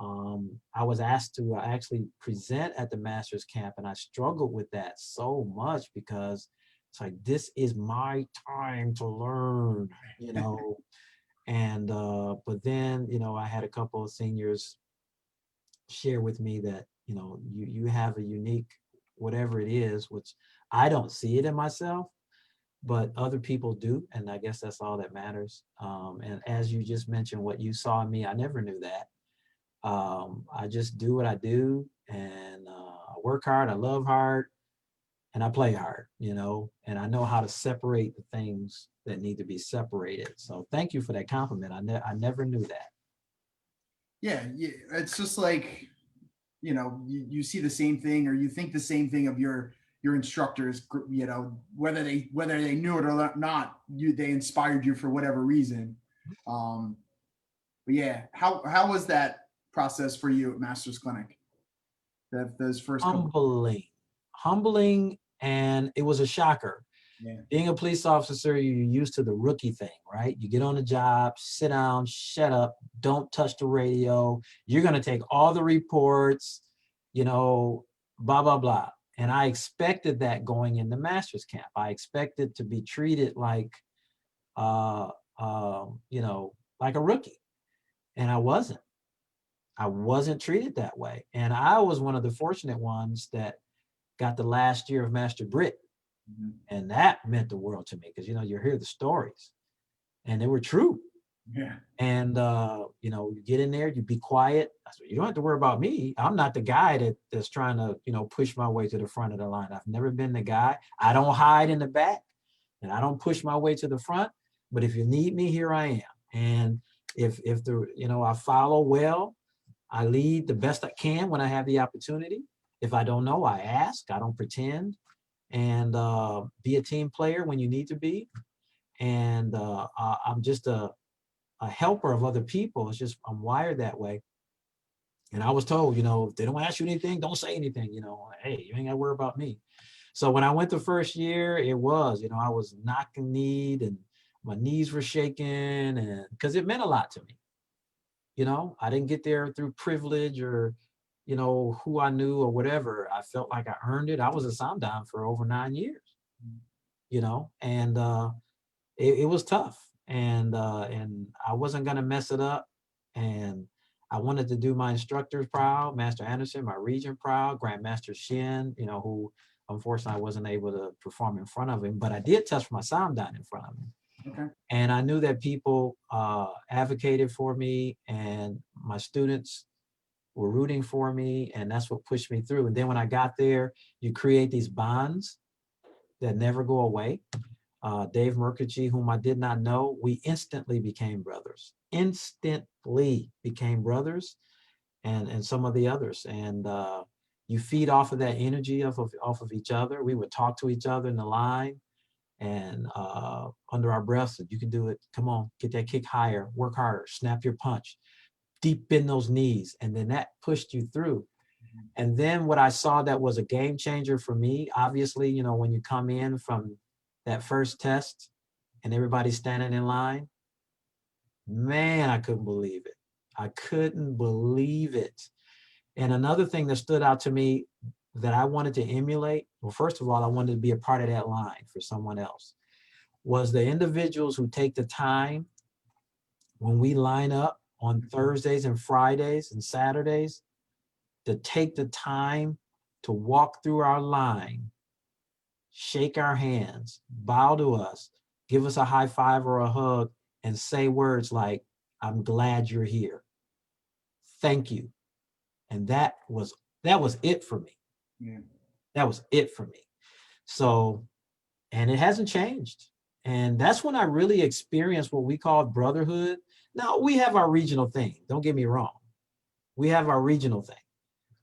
I was asked to actually present at the Masters Camp, and I struggled with that so much because it's like, this is my time to learn, you know. And but then, you know, I had a couple of seniors share with me that, you know, you have a unique whatever it is, which I don't see it in myself, but other people do, and I guess that's all that matters. And as you just mentioned, what you saw in me, I never knew that. I just do what I do, and I work hard, I love hard, and I play hard, and I know how to separate the things that need to be separated. So thank you for that compliment. I never knew that. Yeah, it's just like, you see the same thing, or you think the same thing of your instructors, whether they knew it or not, they inspired you for whatever reason. Um, but yeah, how was that process for you at Masters Clinic? Those first couple. Humbling, humbling, and it was a shocker. Yeah. Being a police officer, you're used to the rookie thing, right? You get on the job, sit down, shut up, don't touch the radio. You're going to take all the reports, blah, blah, blah. And I expected that going in the master's camp. I expected to be treated uh, like a rookie. And I wasn't. I wasn't treated that way. And I was one of the fortunate ones that got the last year of Master Brit. Mm-hmm. And that meant the world to me because, you hear the stories and they were true. Yeah. And, you get in there, you be quiet. You don't have to worry about me. I'm not the guy that's trying to, push my way to the front of the line. I've never been the guy. I don't hide in the back and I don't push my way to the front. But if you need me, here I am. And if I follow well, I lead the best I can when I have the opportunity. If I don't know, I ask. I don't pretend. And be a team player when you need to be. And I'm just a helper of other people. It's just, I'm wired that way. And I was told, if they don't ask you anything, don't say anything, hey, you ain't got to worry about me. So when I went the first year, it was, I was knock-kneed and my knees were shaking, and because it meant a lot to me. I didn't get there through privilege or, who I knew or whatever. I felt like I earned it. I was a Samdan for over 9 years, and it was tough. And I wasn't going to mess it up. And I wanted to do my instructors proud, Master Anderson, my regent proud, Grandmaster Shin, who unfortunately I wasn't able to perform in front of him, but I did test for my Samdan in front of him. Okay. And I knew that people advocated for me and my students were rooting for me, and that's what pushed me through. And then when I got there, you create these bonds that never go away. Dave Murkachi, whom I did not know, we instantly became brothers. Instantly became brothers, and some of the others. And you feed off of that energy off of each other. We would talk to each other in the line. And under our breaths, you can do it. Come on, get that kick higher, work harder, snap your punch, deep bend those knees. And then that pushed you through. And then what I saw that was a game changer for me, obviously, when you come in from that first test and everybody's standing in line, man, I couldn't believe it. I couldn't believe it. And another thing that stood out to me that I wanted to emulate, well, first of all, I wanted to be a part of that line for someone else, was the individuals who take the time when we line up on Thursdays and Fridays and Saturdays to take the time to walk through our line, shake our hands, bow to us, give us a high five or a hug, and say words like, I'm glad you're here. Thank you. And that was it for me. Yeah. That was it for me. So, and it hasn't changed. And that's when I really experienced what we call brotherhood. Now, we have our regional thing. Don't get me wrong. We have our regional thing.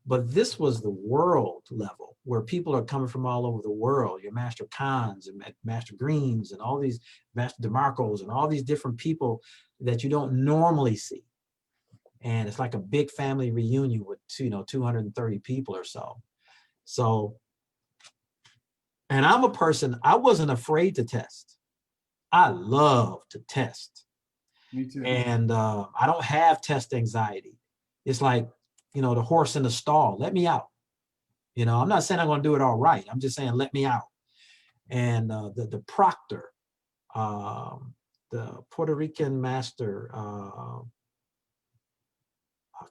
But this was the world level where people are coming from all over the world. Your Master Khans and Master Greens and all these Master DeMarcos and all these different people that you don't normally see. And it's like a big family reunion with 230 people or so. So, and I'm a person, I wasn't afraid to test. I love to test. Me too. And I don't have test anxiety. It's like, the horse in the stall, let me out. I'm not saying I'm going to do it all right. I'm just saying, let me out. And the proctor, the Puerto Rican master, I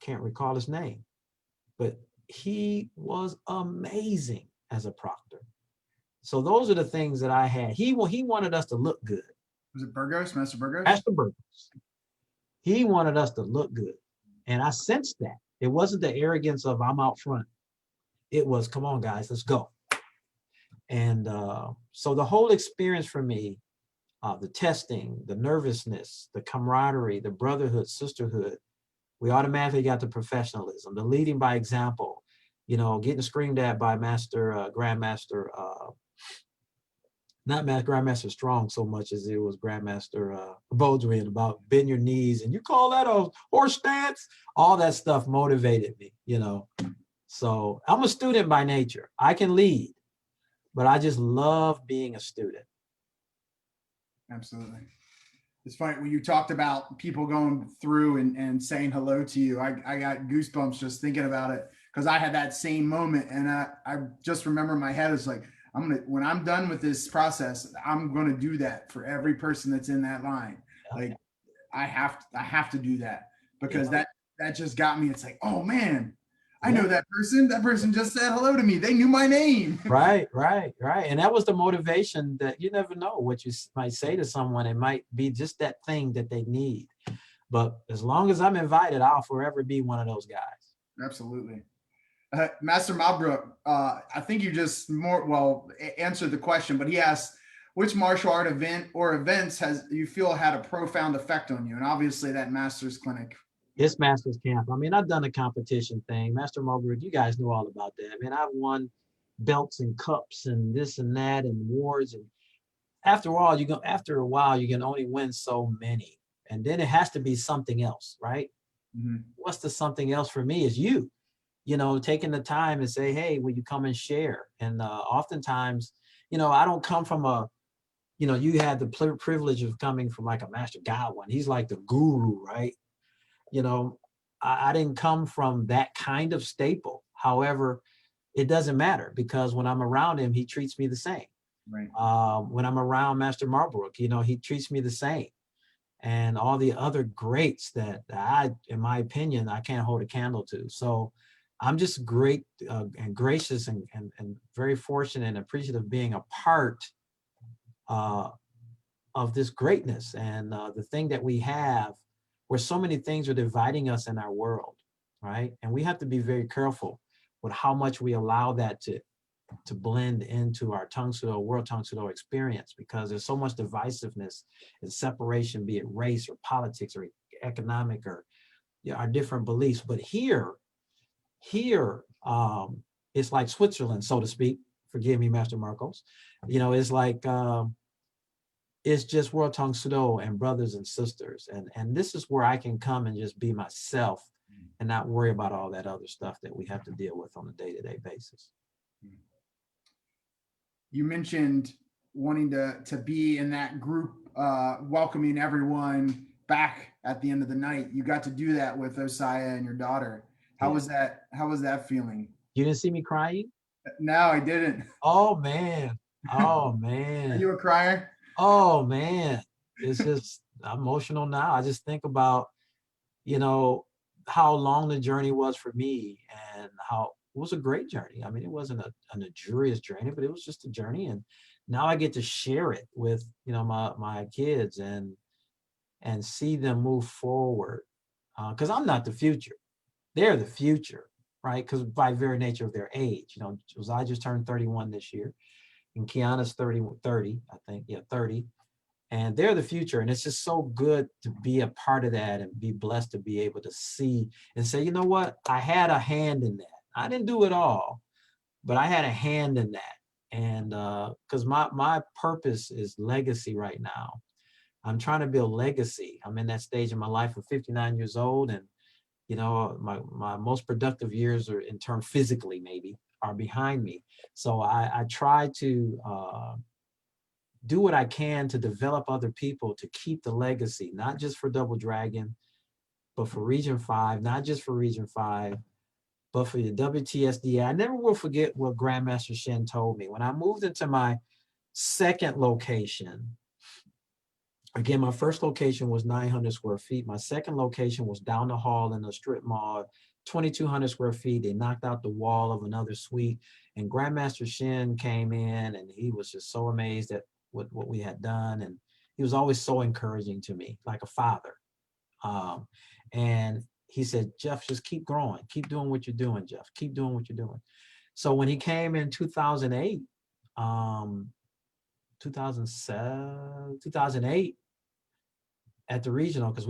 can't recall his name, but he was amazing as a proctor. So those are the things that I had. He wanted us to look good. Was it Burgos, Master Burgos? Master Burgos. He wanted us to look good. And I sensed that. It wasn't the arrogance of I'm out front. It was, come on, guys, let's go. And so the whole experience for me, the testing, the nervousness, the camaraderie, the brotherhood, sisterhood, we automatically got the professionalism, the leading by example, getting screamed at by Grandmaster, not Grandmaster Strong so much as it was Grandmaster Baldwin about bend your knees and you call that a horse stance? All that stuff motivated me, So I'm a student by nature. I can lead, but I just love being a student. Absolutely. It's funny when you talked about people going through and saying hello to you. I got goosebumps just thinking about it because I had that same moment, and I just remember in my head it's like when I'm done with this process, I'm gonna do that for every person that's in that line. Like I have to do that because that just got me. It's like, oh man, I know that person. That person just said hello to me. They knew my name. Right. And that was the motivation that you never know what you might say to someone. It might be just that thing that they need. But as long as I'm invited, I'll forever be one of those guys. Absolutely. Master Malbrook, I think you just answered the question, but he asked, which martial art event or events has you feel had a profound effect on you? And obviously that Master's Clinic. It's Master's Camp. I mean, I've done the competition thing. Master Malbrook, you guys know all about that. I mean, I've won belts and cups and this and that and awards. And after a while, you can only win so many. And then it has to be something else, right? Mm-hmm. What's the something else for me is you. Taking the time and say, hey, will you come and share? And oftentimes, I don't come from you had the privilege of coming from like a Master Godwin. He's like the guru, right? I didn't come from that kind of staple. However, it doesn't matter because when I'm around him, he treats me the same. Right. When I'm around Master Malbrook, he treats me the same. And all the other greats that in my opinion, I can't hold a candle to. So I'm just great and gracious and very fortunate and appreciative of being a part of this greatness and the thing that we have where so many things are dividing us in our world, right? And we have to be very careful with how much we allow that to blend into our World Tang Soo Do experience because there's so much divisiveness and separation, be it race or politics or economic or our different beliefs. But here, it's like Switzerland, so to speak. Forgive me, Master Marcos. It's like it's just World Tang Soo Do and brothers and sisters, and this is where I can come and just be myself and not worry about all that other stuff that we have to deal with on a day-to-day basis. You mentioned wanting to be in that group, welcoming everyone back at the end of the night. You got to do that with Osaya and your daughter. How was that? How was that feeling? You didn't see me crying? No, I didn't. Oh man. Oh man. Are you a crier? Oh man. It's just emotional now. I just think about, how long the journey was for me and how it was a great journey. I mean, it wasn't a luxurious journey, but it was just a journey. And now I get to share it with, my kids and see them move forward. Because I'm not the future. They're the future, right? Because by very nature of their age, I just turned 31 this year and Kiana's 30, I think. Yeah, 30. And they're the future. And it's just so good to be a part of that and be blessed to be able to see and say, you know what? I had a hand in that. I didn't do it all, but I had a hand in that. And because my purpose is legacy right now. I'm trying to build legacy. I'm in that stage in my life of 59 years old. And, my most productive years are in terms physically maybe are behind me. So I try to do what I can to develop other people to keep the legacy, not just for Double Dragon, but for Region 5, not just for Region 5, but for the WTSD. I never will forget what Grandmaster Shin told me. When I moved into my second location, again, my first location was 900 square feet. My second location was down the hall in a strip mall, 2,200 square feet. They knocked out the wall of another suite. And Grandmaster Shin came in and he was just so amazed at what we had done. And he was always so encouraging to me, like a father. And he said, Jeff, just keep growing. Keep doing what you're doing, Jeff. Keep doing what you're doing. So when he came in 2008, 2007, 2008 at the regional, because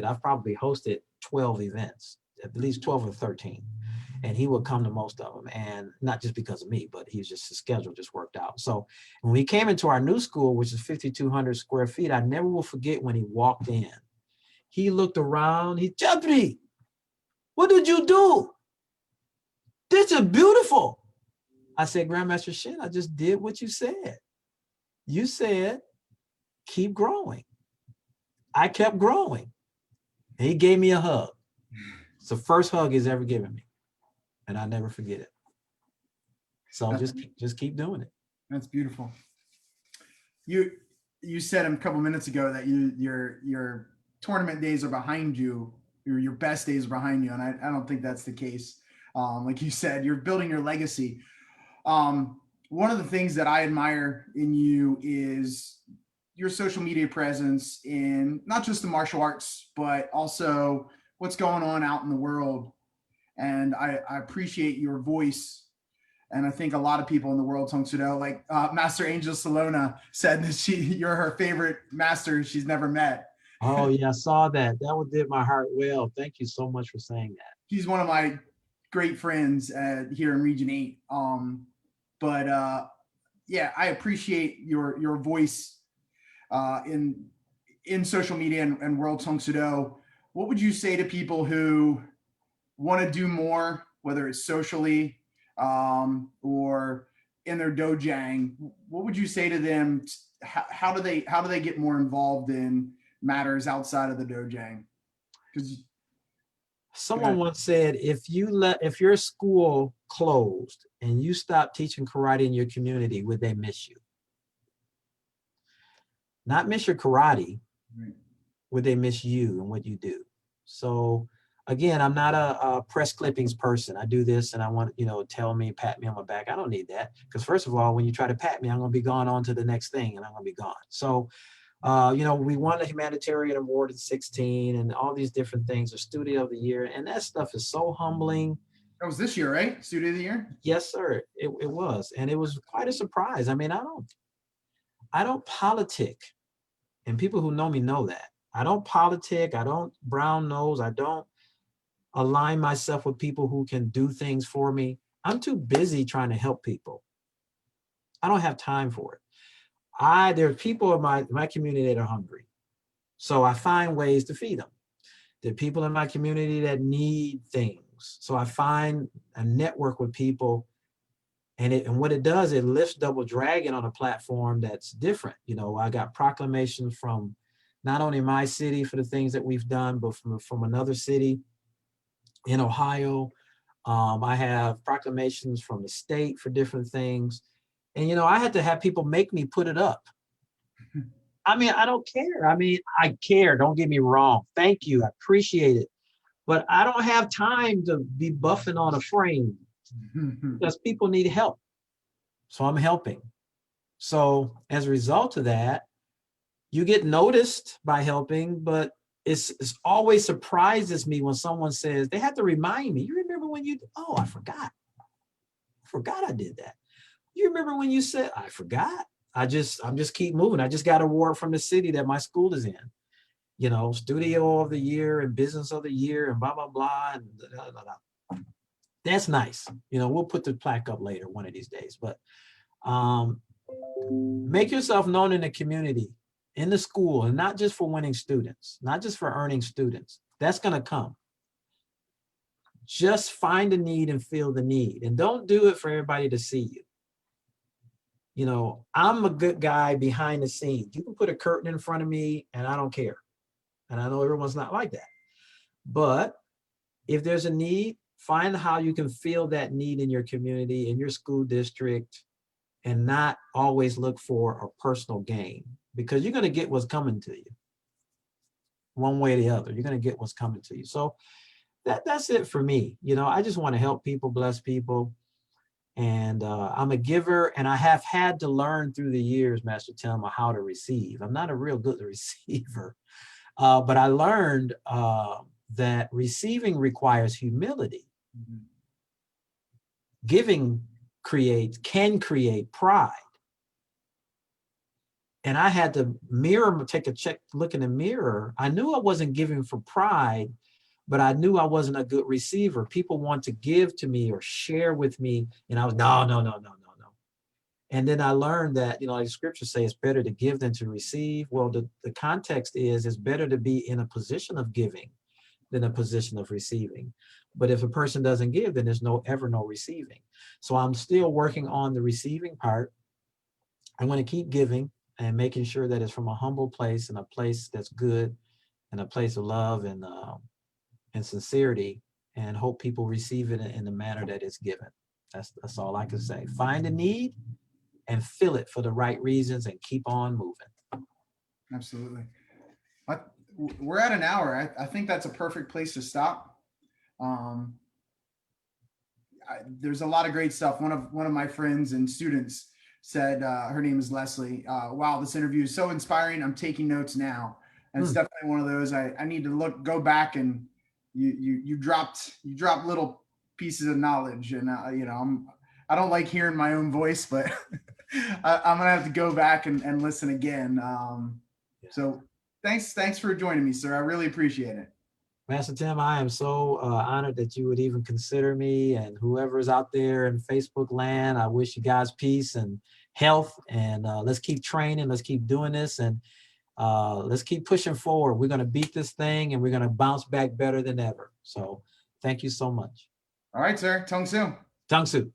I've probably hosted 12 events, at least 12 or 13. And he would come to most of them, and not just because of me, but his schedule just worked out. So when we came into our new school, which is 5,200 square feet, I never will forget when he walked in. He looked around, Jeffrey, what did you do? This is beautiful. I said, Grandmaster Shin, I just did what you said. You said, keep growing. I kept growing. And he gave me a hug. It's the first hug he's ever given me. And I never forget it. So just keep doing it. That's beautiful. You said a couple minutes ago that your tournament days are behind you, your best days are behind you, and I don't think that's the case. Like you said, you're building your legacy. One of the things that I admire in you is your social media presence in not just the martial arts, but also what's going on out in the world. And I appreciate your voice. And I think a lot of people in the world, Tang Soo Do, like Master Angel Salona said that you're her favorite master she's never met. Oh yeah, I saw that. That one did my heart well. Thank you so much for saying that. He's one of my great friends here in Region 8. Yeah, I appreciate your voice in social media and world Tang Soo Do. What would you say to people who want to do more, whether it's socially or in their dojang? What would you say to them? How do they get more involved in matters outside of the dojang? Because someone once said, if your school closed and you stopped teaching karate in your community, would they miss you? Not miss your karate, right. Would they miss you and what you do? So again, I'm not a press clippings person. I do this and I want, tell me, pat me on my back. I don't need that. Because first of all, when you try to pat me, I'm going to be gone on to the next thing and I'm going to be gone. So, we won a humanitarian award at 16 and all these different things, a studio of the year. And that stuff is so humbling. That was this year, right? Studio of the year? Yes, sir. It was. And it was quite a surprise. I mean, I don't politic. And people who know me know that. I don't politic. I don't brown nose. I don't align myself with people who can do things for me. I'm too busy trying to help people. I don't have time for it. There are people in my community that are hungry. So I find ways to feed them. There are people in my community that need things. So I find a network with people, and what it does, it lifts Double Dragon on a platform that's different. I got proclamations from not only my city for the things that we've done, but from another city in Ohio. I have proclamations from the state for different things. And, I had to have people make me put it up. I mean, I don't care. I mean, I care. Don't get me wrong. Thank you. I appreciate it. But I don't have time to be buffing on a frame because people need help. So I'm helping. So as a result of that, you get noticed by helping, but it's always surprises me when someone says, they have to remind me, you remember when I forgot. I did that. You remember when you said, I forgot. I'm just keep moving. I just got an award from the city that my school is in. Studio of the year and business of the year and blah, blah, blah. And blah, blah, blah. That's nice. We'll put the plaque up later one of these days. But make yourself known in the community, in the school, and not just for winning students, not just for earning students. That's going to come. Just find a need and feel the need. And don't do it for everybody to see you. I'm a good guy behind the scenes. You can put a curtain in front of me and I don't care. And I know everyone's not like that. But if there's a need, find how you can feel that need in your community, in your school district, and not always look for a personal gain, because you're going to get what's coming to you. One way or the other, you're going to get what's coming to you. So that's it for me. I just want to help people, bless people. And I'm a giver, and I have had to learn through the years, Master Tim, how to receive. I'm not a real good receiver, but I learned that receiving requires humility. Mhm. Giving can create pride. And I had to take a look in the mirror. I knew I wasn't giving for pride, but I knew I wasn't a good receiver. People want to give to me or share with me, and I was no. And then I learned that, like the scriptures say, it's better to give than to receive. Well, the context is it's better to be in a position of giving than a position of receiving. But if a person doesn't give, then there's ever no receiving. So I'm still working on the receiving part. I'm going to keep giving and making sure that it's from a humble place and a place that's good and a place of love and sincerity, and hope people receive it in the manner that it's given. That's all I can say. Find a need and fill it for the right reasons and keep on moving. Absolutely. I, we're at an hour. I think that's a perfect place to stop. Um, there's a lot of great stuff. One of my friends and students said, her name is Leslie. Wow, this interview is so inspiring. I'm taking notes now, and it's definitely one of those. I need to go back, and you dropped little pieces of knowledge, and I don't like hearing my own voice, but I'm gonna have to go back and listen again. So thanks for joining me, sir. I really appreciate it. Master Tim, I am so honored that you would even consider me, and whoever's out there in Facebook land, I wish you guys peace and health, and let's keep training, let's keep doing this, and let's keep pushing forward. We're going to beat this thing, and we're going to bounce back better than ever. So thank you so much. All right, sir. Tang Soo. Tang Soo.